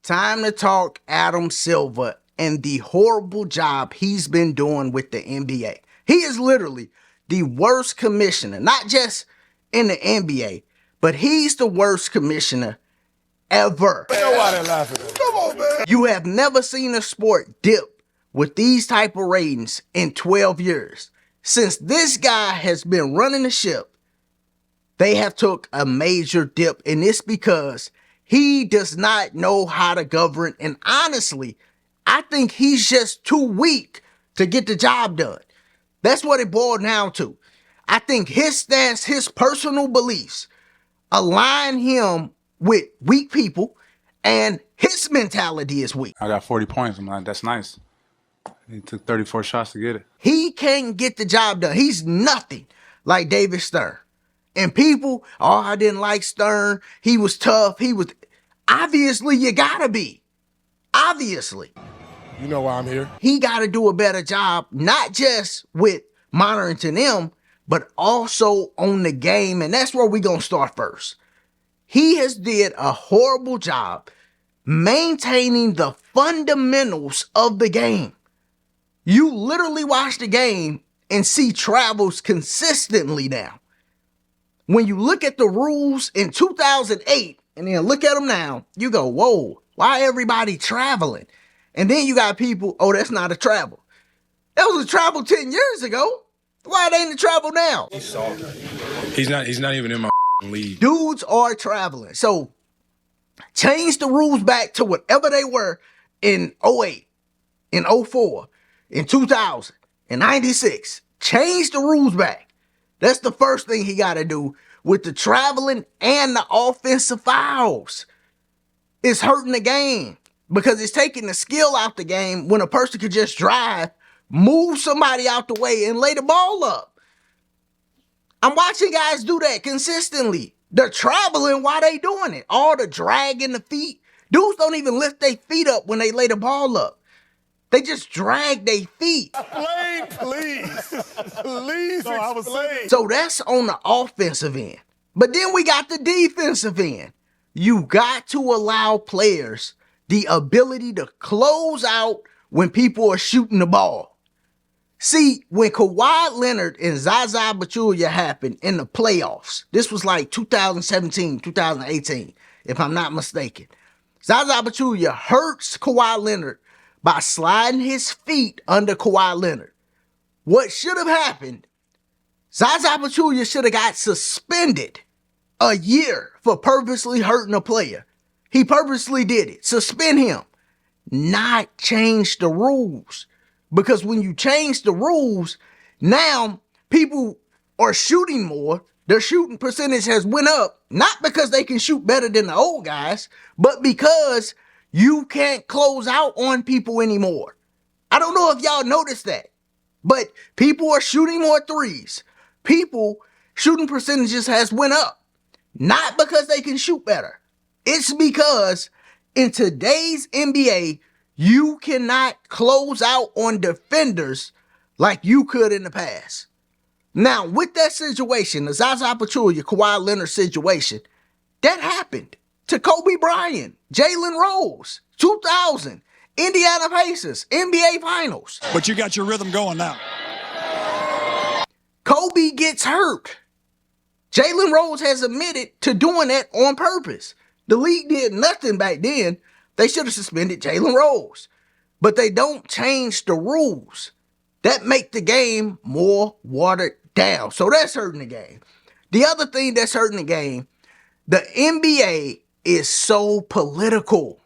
Time to talk Adam Silver and the horrible job he's been doing with the NBA. He is literally the worst commissioner, not just in the NBA, but he's the worst commissioner ever. Nobody laughing. Come on, man. You have never seen a sport dip with these type of ratings in 12 years. Since this guy has been running the ship, they have took a major dip, and it's because he does not know how to govern. And honestly, I think he's just too weak to get the job done. That's what it boiled down to. I think his stance, his personal beliefs align him with weak people, and his mentality is weak. I got 40 points. I'm like, that's nice. He took 34 shots to get it. He can't get the job done. He's nothing like David Stern. And people, oh, I didn't like Stern. He was tough. Obviously, you gotta be. Obviously. You know why I'm here. He gotta do a better job, not just with monitoring them, but also on the game. And that's where we gonna start first. He has did a horrible job maintaining the fundamentals of the game. You literally watch the game and see travels consistently now. When you look at the rules in 2008 and then look at them now, you go, whoa, why everybody traveling? And then you got people, oh, that's not a travel. That was a travel 10 years ago. Why it ain't a travel now? He's salty. He's not even in my league. Dudes are traveling. So change the rules back to whatever they were in 08, in 04, in 2000, in 96. Change the rules back. That's the first thing he got to do with the traveling and the offensive fouls. It's hurting the game because it's taking the skill out the game when a person could just drive, move somebody out the way, and lay the ball up. I'm watching guys do that consistently. They're traveling while they doing it. All the drag in the feet. Dudes don't even lift their feet up when they lay the ball up. They just drag their feet. Explain, please. Please explain. So that's on the offensive end. But then we got the defensive end. You got to allow players the ability to close out when people are shooting the ball. See, when Kawhi Leonard and Zaza Pachulia happened in the playoffs, this was like 2017, 2018, if I'm not mistaken. Zaza Pachulia hurts Kawhi Leonard by sliding his feet under Kawhi Leonard. What should have happened, Zaza Pachulia should have got suspended a year for purposely hurting a player. He purposely did it. Suspend him. Not change the rules. Because when you change the rules, now people are shooting more. Their shooting percentage has went up, not because they can shoot better than the old guys, but because you can't close out on people anymore. I don't know if y'all noticed that, but people are shooting more threes. People shooting percentages has went up, not because they can shoot better. It's because in today's NBA, you cannot close out on defenders like you could in the past. Now, with that situation, the Zaza Pachulia, Kawhi Leonard situation, that happened to Kobe Bryant, Jalen Rose, 2000, Indiana Pacers, NBA Finals. But you got your rhythm going now. Kobe gets hurt. Jalen Rose has admitted to doing that on purpose. The league did nothing back then. They should have suspended Jalen Rose. But they don't change the rules. That make the game more watered down. So that's hurting the game. The other thing that's hurting the game, the NBA is so political.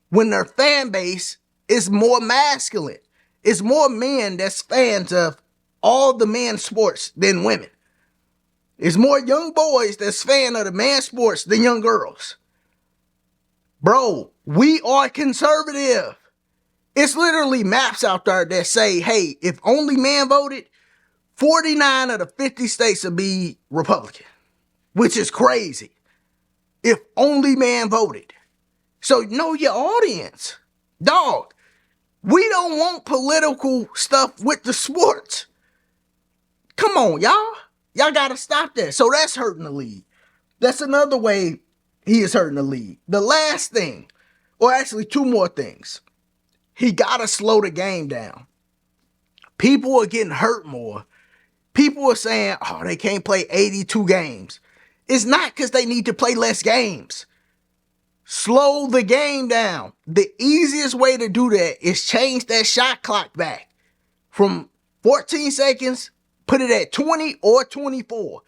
When their fan base is more masculine. It's more men that's fans of all the men's sports than women. It's more young boys that's fan of the man sports than young girls. Bro, we are conservative. It's literally maps out there that say, hey, if only man voted, 49 of the 50 states would be Republican, which is crazy. If only man voted. So know your audience. Dog, we don't want political stuff with the sports. Come on, y'all. Y'all got to stop that. So that's hurting the league. That's another way he is hurting the league. The last thing, Or actually, two more things. He got to slow the game down. People are getting hurt more. People are saying, oh, they can't play 82 games. It's not because they need to play less games. Slow the game down. The easiest way to do that is change that shot clock back from 14 seconds, put it at 20 or 24.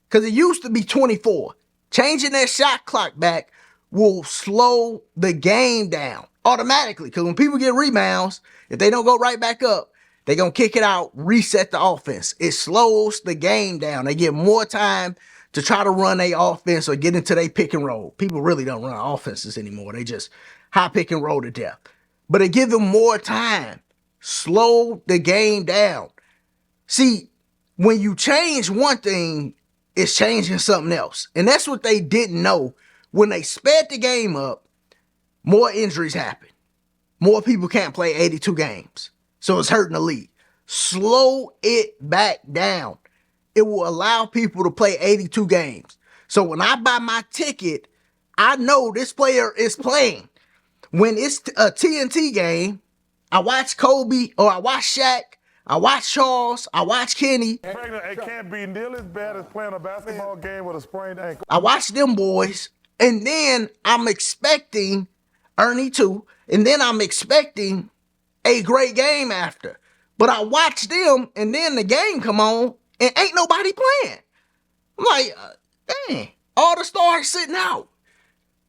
Because it used to be 24. Changing that shot clock back will slow the game down automatically. Because when people get rebounds, if they don't go right back up, they're going to kick it out, reset the offense. It slows the game down. They get more time to try to run their offense or get into their pick and roll. People really don't run offenses anymore. They just high pick and roll to death. But it gives them more time. Slow the game down. See, when you change one thing, it's changing something else. And that's what they didn't know. When they sped the game up, more injuries happen. More people can't play 82 games. So it's hurting the league. Slow it back down. It will allow people to play 82 games. So when I buy my ticket, I know this player is playing. When it's a TNT game, I watch Kobe or I watch Shaq, I watch Charles, I watch Kenny. It can't be nearly as bad as playing a basketball game with a sprained ankle. I watch them boys, and then I'm expecting Ernie too, and then I'm expecting a great game after. But I watch them, and then the game come on, and ain't nobody playing. I'm like, dang, all the stars sitting out.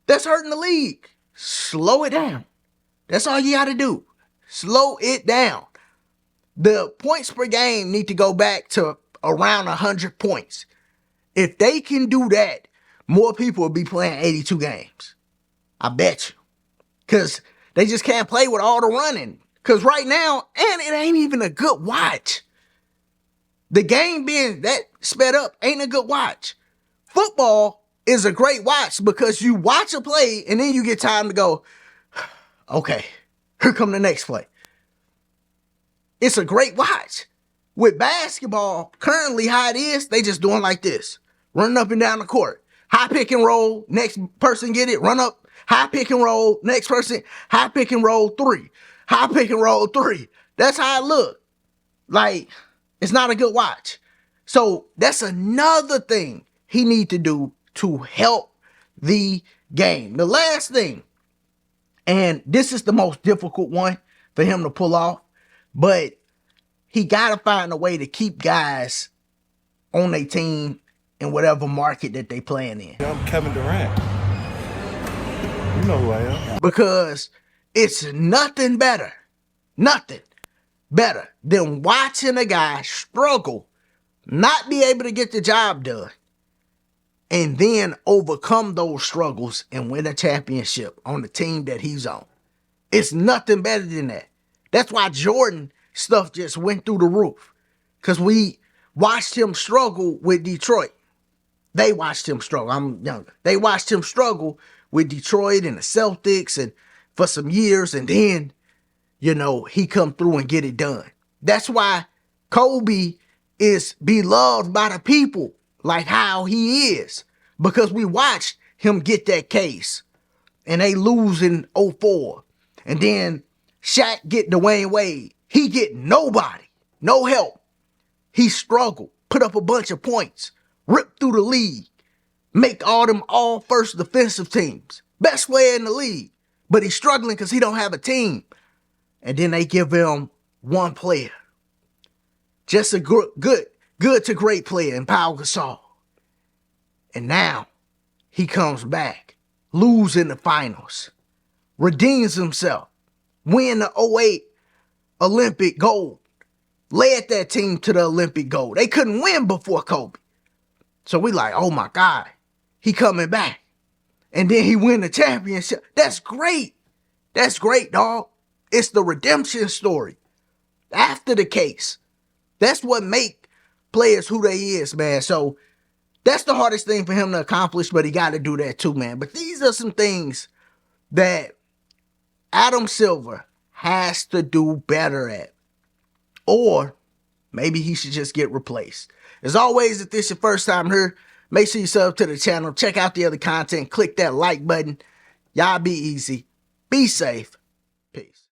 That's hurting the league. Slow it down. That's all you got to do. Slow it down. The points per game need to go back to around 100 points. If they can do that, more people will be playing 82 games. I bet you. Because they just can't play with all the running. Because right now, and it ain't even a good watch. The game being that sped up ain't a good watch. Football is a great watch because you watch a play and then you get time to go, okay, here come the next play. It's a great watch. With basketball, currently how it is, they just doing like this. Running up and down the court. High pick and roll, next person get it, run up, high pick and roll, next person, high pick and roll 3. High pick and roll 3. That's how it look. Like, it's not a good watch. So that's another thing he need to do to help the game. The last thing, and this is the most difficult one for him to pull off, but he got to find a way to keep guys on their team in whatever market that they playing in. I'm Kevin Durant. You know who I am. Because it's nothing better than watching a guy struggle, not be able to get the job done, and then overcome those struggles and win a championship on the team that he's on. It's nothing better than that. That's why Jordan stuff just went through the roof. Because we watched him struggle with Detroit. They watched him struggle. I'm younger. They watched him struggle with Detroit and the Celtics and for some years, and then, you know, he come through and get it done. That's why Kobe is beloved by the people like how he is, because we watched him get that case and they lose in 04. And then Shaq get Dwayne Wade. He get nobody, no help. He struggled, put up a bunch of points, ripped through the league, make all them all first defensive teams. Best player in the league. But he's struggling because he don't have a team. And then they give him one player. Just a good to great player in Pau Gasol. And now he comes back, lose in the finals, redeems himself, win the 08 Olympic gold, led that team to the Olympic gold. They couldn't win before Kobe. So we like, oh my God, he coming back. And then he win the championship. That's great. That's great, dog. It's the redemption story. After the case. That's what make players who they is, man. So that's the hardest thing for him to accomplish, but he got to do that too, man. But these are some things that Adam Silver has to do better at. Or maybe he should just get replaced. As always, if this is your first time here, make sure you sub to the channel. Check out the other content. Click that like button. Y'all be easy. Be safe. Peace.